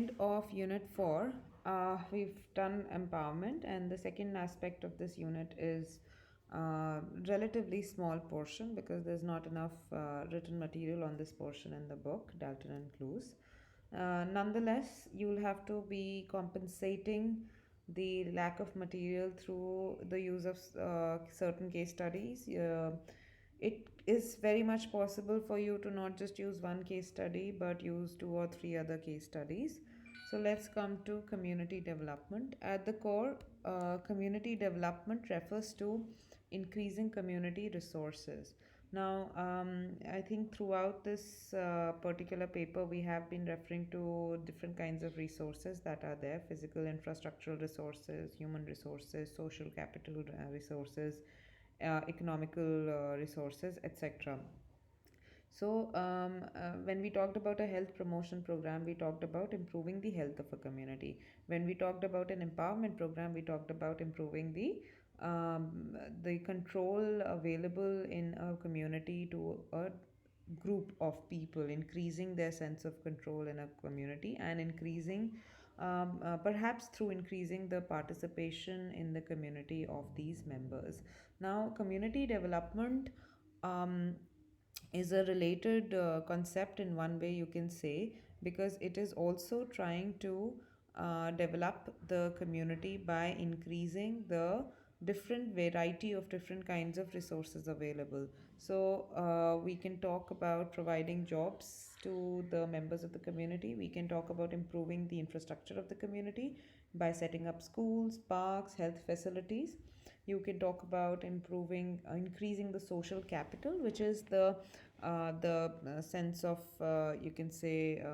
End of unit 4, we've done empowerment, and the second aspect of this unit is relatively small portion because there's not enough written material on this portion in the book, Dalton and Clues. Nonetheless, you'll have to be compensating the lack of material through the use of certain case studies. It is very much possible for you to not just use one case study but use two or three other case studies. So let's come to community development. At the core, community development refers to increasing community resources. Now, I think throughout this particular paper, we have been referring to different kinds of resources that are there: physical, infrastructural resources, human resources, social capital resources, economical resources, etc. So, when we talked about a health promotion program, we talked about improving the health of a community. When we talked about an empowerment program, we talked about improving um, the control available in a community to a group of people, increasing their sense of control in a community and increasing, perhaps through increasing the participation in the community of these members. Now, community development. Um, is a related concept in one way, you can say, because it is also trying to develop the community by increasing the different variety of different kinds of resources available. So we can talk about providing jobs to the members of the community. We can talk about improving the infrastructure of the community by setting up schools, parks, health facilities. You can talk about increasing the social capital, which is the sense of, you can say,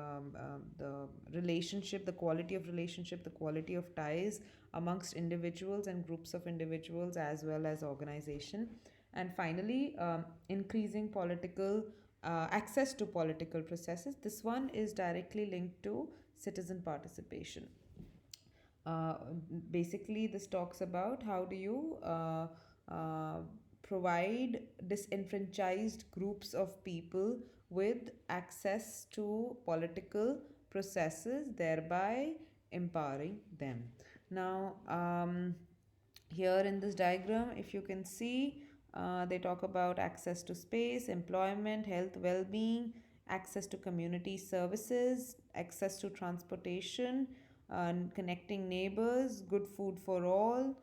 the relationship, the quality of relationship, the quality of ties amongst individuals and groups of individuals as well as organization. And finally, increasing political access to political processes. This one is directly linked to citizen participation. uh, Basically, this talks about how do you uh, provide disenfranchised groups of people with access to political processes, thereby empowering them. Now, here in this diagram, if you can see, they talk about access to space, employment, health, well-being, access to community services, access to transportation, connecting neighbors, good food for all,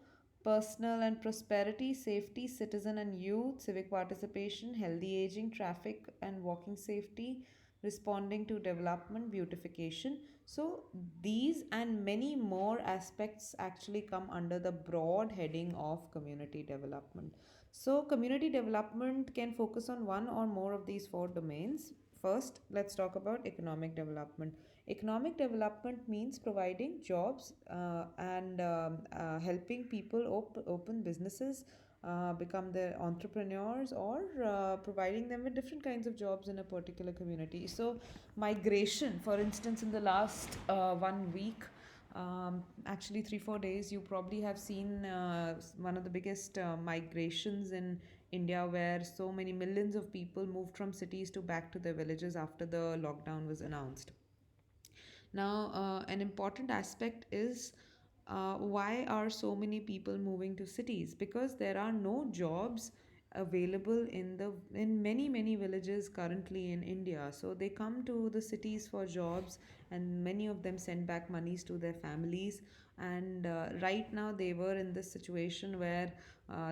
personal and prosperity, safety, citizen and youth, civic participation, healthy aging, traffic and walking safety, responding to development, beautification. So, these and many more aspects actually come under the broad heading of community development. So, community development can focus on one or more of these four domains. First, let's talk about economic development. Economic development means providing jobs and helping people open businesses, become their entrepreneurs, or providing them with different kinds of jobs in a particular community. So, migration, for instance, in the last 1 week, actually 3 4 days, you probably have seen one of the biggest migrations in India, where so many millions of people moved from cities to back to their villages after the lockdown was announced. Now, an important aspect is, why are so many people moving to cities? Because there are no jobs available in many villages currently in India. So they come to the cities for jobs, and many of them send back monies to their families. And right now they were in this situation where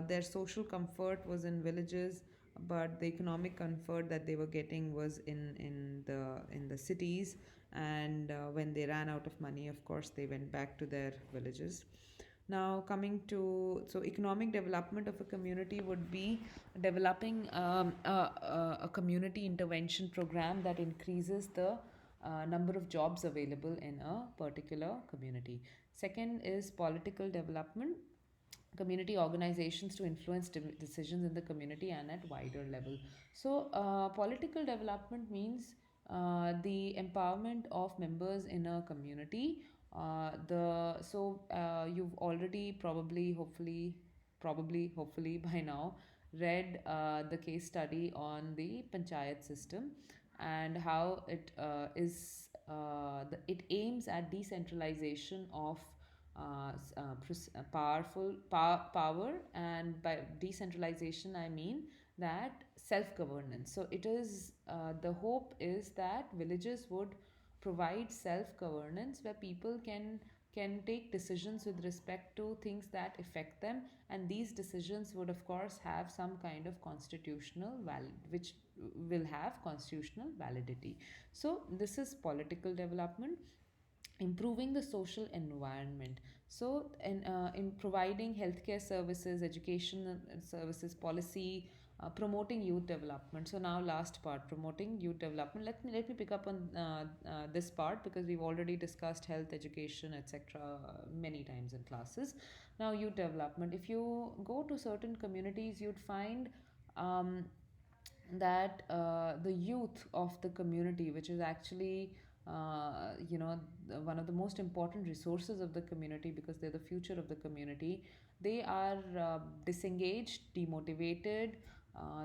their social comfort was in villages, but the economic comfort that they were getting was in the cities. And when they ran out of money, of course, they went back to their villages. Now, coming to, so economic development of a community would be developing a community intervention program that increases the number of jobs available in a particular community. Second is political development, community organizations to influence decisions in the community and at wider level. So, political development means the empowerment of members in a community. You've already hopefully by now read the case study on the panchayat system, and how it aims at decentralization of power, and by decentralization I mean that self governance. So it is the hope is that villages would provide self governance where people can take decisions with respect to things that affect them, and these decisions would of course have some kind of constitutional valid which will have constitutional validity. So this is political development. Improving the social environment. So in providing healthcare services, education services, policy, promoting youth development. So now last part, promoting youth development. Let me pick up on this part because we've already discussed health, education, etc. many times in classes. Now youth development. If you go to certain communities, you'd find um, that the youth of the community, which is actually one of the most important resources of the community because they're the future of the community, they are disengaged, demotivated,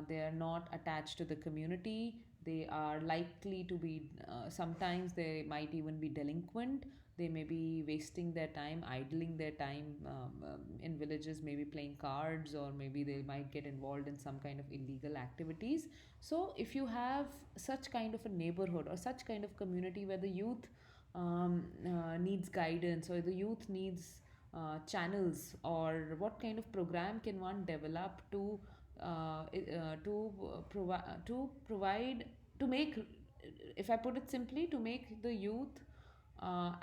they are not attached to the community, they are likely to be sometimes they might even be delinquent, they may be wasting their time, idling their time in villages, maybe playing cards, or maybe they might get involved in some kind of illegal activities. So if you have such kind of a neighborhood or such kind of community where the youth needs guidance, or the youth needs channels, or what kind of program can one develop to provide, to make, if I put it simply, to make the youth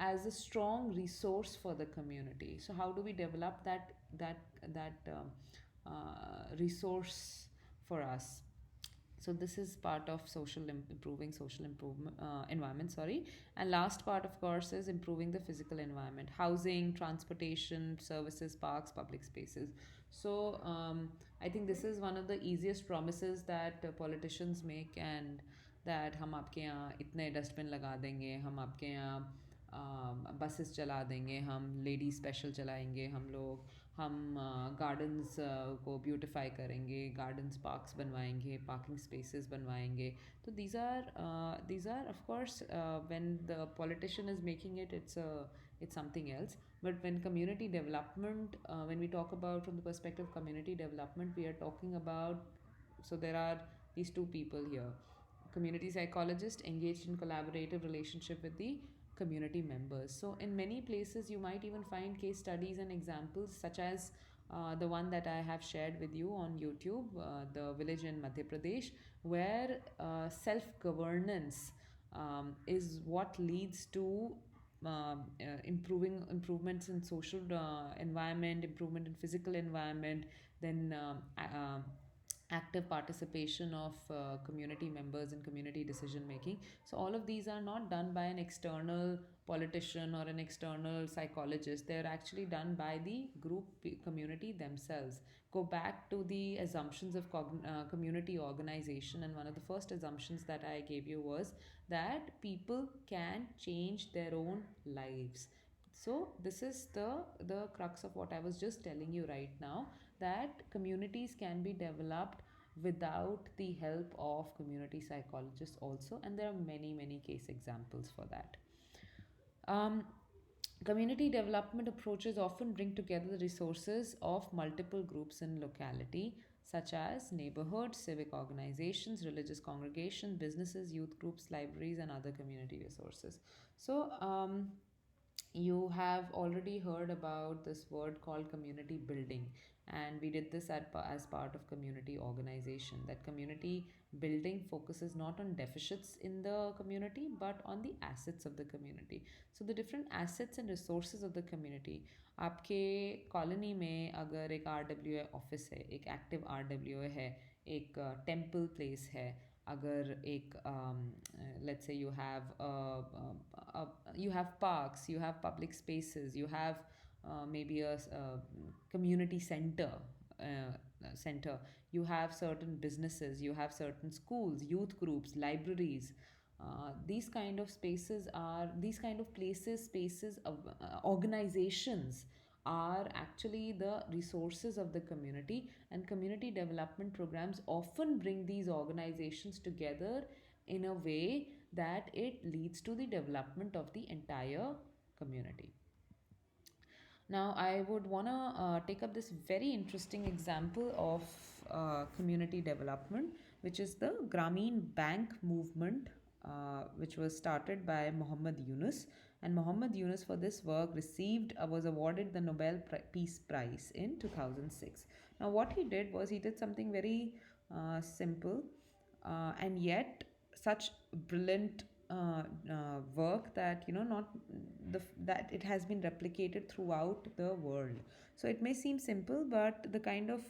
as a strong resource for the community. So how do we develop that resource for us? So this is part of improving social improvement environment, sorry. And last part of course is improving the physical environment, housing, transportation, services, parks, public spaces. So I think this is one of the easiest promises that politicians make, and that हम आपके यहाँ इतने dustbin लगा देंगे, हम आपके यहाँ buses चला देंगे, हम लेडी स्पेशल चलाएंगे हम लोग, हम गार्डन्स को ब्यूटिफाई करेंगे, गार्डन्स पार्क्स बनवाएंगे, पार्किंग स्पेसेस बनवाएंगे. तो these are of course when the politician is making it, it's something else. But when community development, when we talk about from the perspective of community development, we are talking about, so there are these two people here, community psychologist engaged in collaborative relationship with the community members. So in many places you might even find case studies and examples such as the one that I have shared with you on YouTube, the village in Madhya Pradesh, where self governance is what leads to improvements in social environment, improvement in physical environment, then active participation of community members in community decision making. So all of these are not done by an external politician or an external psychologist, they're actually done by the community themselves. Go back to the assumptions of community organization, and one of the first assumptions that I gave you was that people can change their own lives. So this is the crux of what I was just telling you right now, that communities can be developed without the help of community psychologists also, and there are many case examples for that. um, Community development approaches often bring together the resources of multiple groups in locality, such as neighborhoods, civic organizations, religious congregations, businesses, youth groups, libraries, and other community resources. So you have already heard about this word called community building, and we did this as part of community organization. That community building focuses not on deficits in the community but on the assets of the community. So the different assets and resources of the community. आपके colony में अगर एक RWA office है, एक active RWA है, एक temple place है, अगर एक let's say you have parks, you have public spaces, you have maybe a community center, you have certain businesses, you have certain schools, youth groups, libraries. These kind of places, spaces of organizations are actually the resources of the community, and community development programs often bring these organizations together in a way that it leads to the development of the entire community. Now, I would want to take up this very interesting example of community development, which is the Grameen Bank movement, which was started by Muhammad Yunus. And Muhammad Yunus, for this work, was awarded the Nobel Peace Prize in 2006. Now, what he did was he did something very simple, and yet such brilliant work that, not that it has been replicated throughout the world. So it may seem simple, but the kind of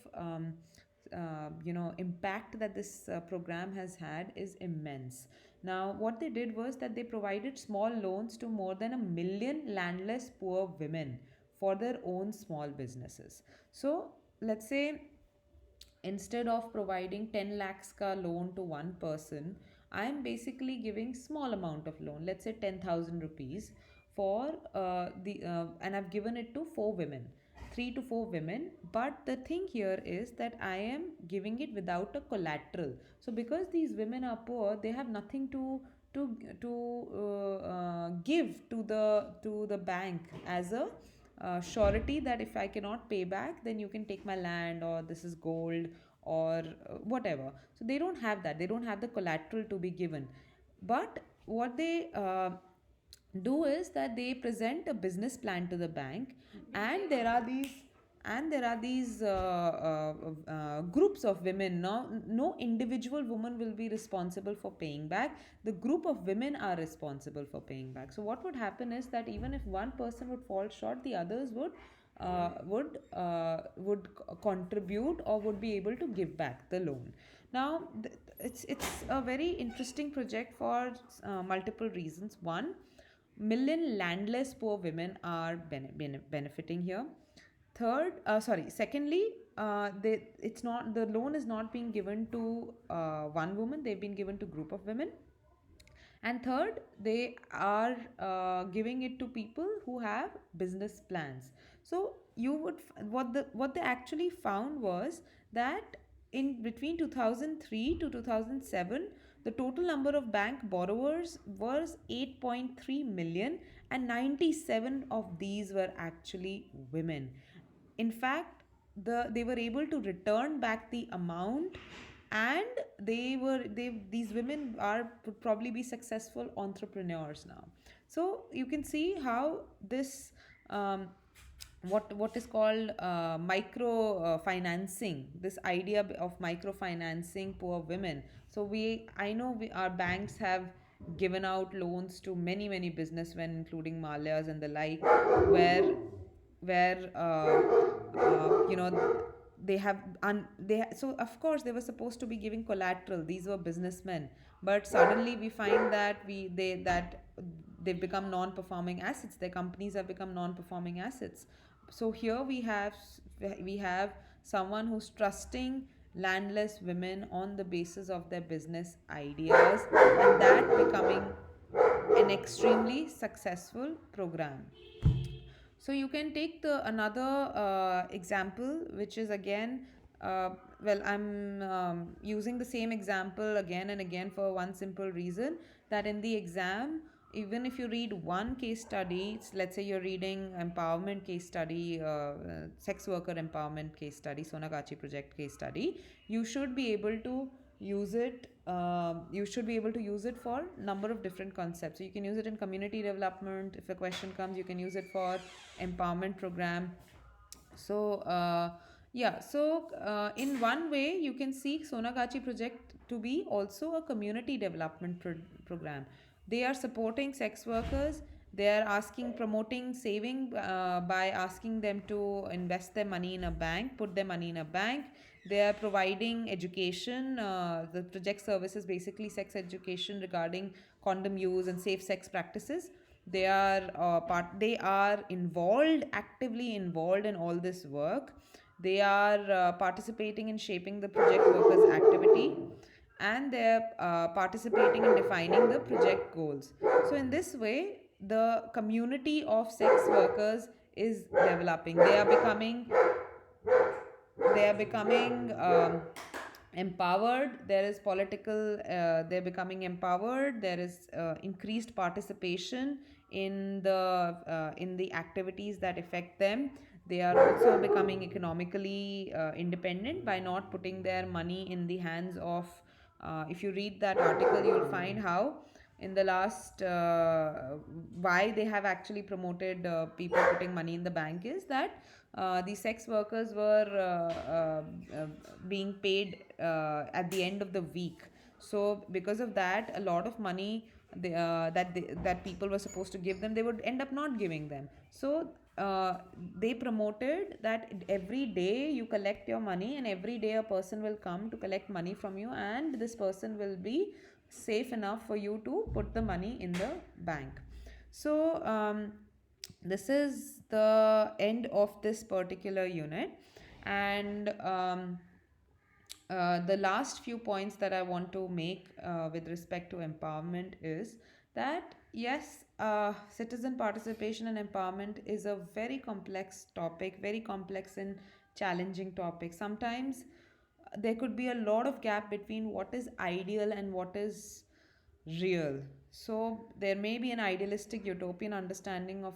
impact that this program has had is immense. Now, what they did was that they provided small loans to more than 1 million landless poor women for their own small businesses. So let's say, instead of providing 10 lakhs ka loan to one person, I am basically giving small amount of loan, let's say 10,000 rupees, for the and I've given it to four women, 3 to 4 women. But the thing here is that I am giving it without a collateral. So because these women are poor, they have nothing to give to the bank as a surety that if I cannot pay back, then you can take my land, or this is gold, or whatever. So they don't have that. They don't have the collateral to be given. But what they do is that they present a business plan to the bank, and there are these groups of women. Now, no individual woman will be responsible for paying back. The group of women are responsible for paying back. So what would happen is that even if one person would fall short, the others would contribute, or would be able to give back the loan. Now, it's a very interesting project for multiple reasons. One, million landless poor women are benefiting here. Secondly, it's not the loan is not being given to one woman; they've been given to group of women. And third, they are giving it to people who have business plans. So you would what they actually found was that in between 2003 to 2007, the total number of bank borrowers was 8.3 million, and 97 of these were actually women. In fact, they were able to return back the amount, and these women are would probably be successful entrepreneurs now. So you can see how this what is called micro financing, this idea of microfinancing poor women. So I know our banks have given out loans to many businessmen, including Malyas and the like, where they have so of course they were supposed to be giving collateral. These were businessmen, but suddenly we find that they've become non-performing assets. Their companies have become non-performing assets. So here we have someone who's trusting landless women on the basis of their business ideas, and that becoming an extremely successful program. So you can take the another example, which is again, I'm using the same example again and again for one simple reason, that in the exam, even if you read one case study, let's say you're reading empowerment case study, sex worker empowerment case study, Sonagachi project case study, you should be able to use it. You should be able to use it for number of different concepts. So you can use it in community development. If a question comes, you can use it for empowerment program. So in one way you can see Sonagachi project to be also a community development program. They are supporting sex workers. They are promoting saving by asking them to invest their money in a bank, put their money in a bank. They are providing education. The project service is basically sex education regarding condom use and safe sex practices. They are actively involved in all this work. They are participating in shaping the project workers activity, and they're participating in defining the project goals. So in this way, the community of sex workers is developing. They are becoming empowered, there is political, they're becoming empowered, there is increased participation in the activities that affect them. They are also becoming economically independent by not putting their money in the hands of, if you read that article, you'll find how in the last why they have actually promoted people putting money in the bank is that the sex workers were being paid at the end of the week. So because of that, a lot of money that people were supposed to give them, they would end up not giving them. So they promoted that every day you collect your money, and every day a person will come to collect money from you, and this person will be safe enough for you to put the money in the bank. So this is the end of this particular unit. And the last few points that I want to make with respect to empowerment is that yes, citizen participation and empowerment is a very complex topic, very complex and challenging topic. Sometimes there could be a lot of gap between what is ideal and what is real. So there may be an idealistic utopian understanding of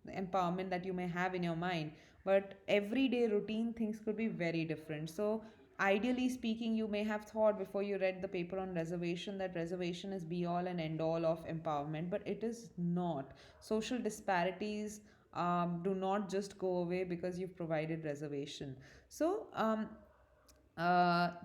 empowerment that you may have in your mind, but everyday routine things could be very different. So ideally speaking, you may have thought before you read the paper on reservation that reservation is be all and end all of empowerment, but it is not. Social disparities do not just go away because you've provided reservation. So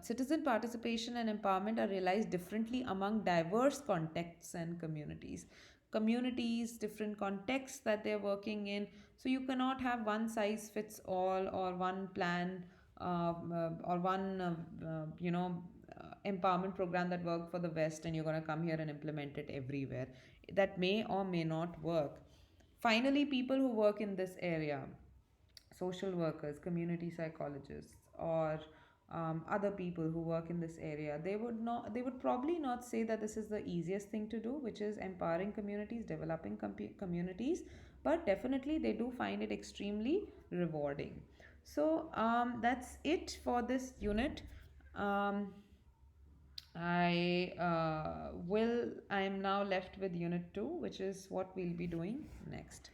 citizen participation and empowerment are realized differently among diverse contexts and communities. Communities, different contexts that they're working in. So you cannot have one size fits all or one plan or one, empowerment program that worked for the West, and you're going to come here and implement it everywhere. That may or may not work. Finally, people who work in this area, social workers, community psychologists, or other people who work in this area, they would probably not say that this is the easiest thing to do, which is empowering communities, developing communities, but definitely they do find it extremely rewarding. So that's it for this unit. Um, I am now left with unit 2, which is what we'll be doing next.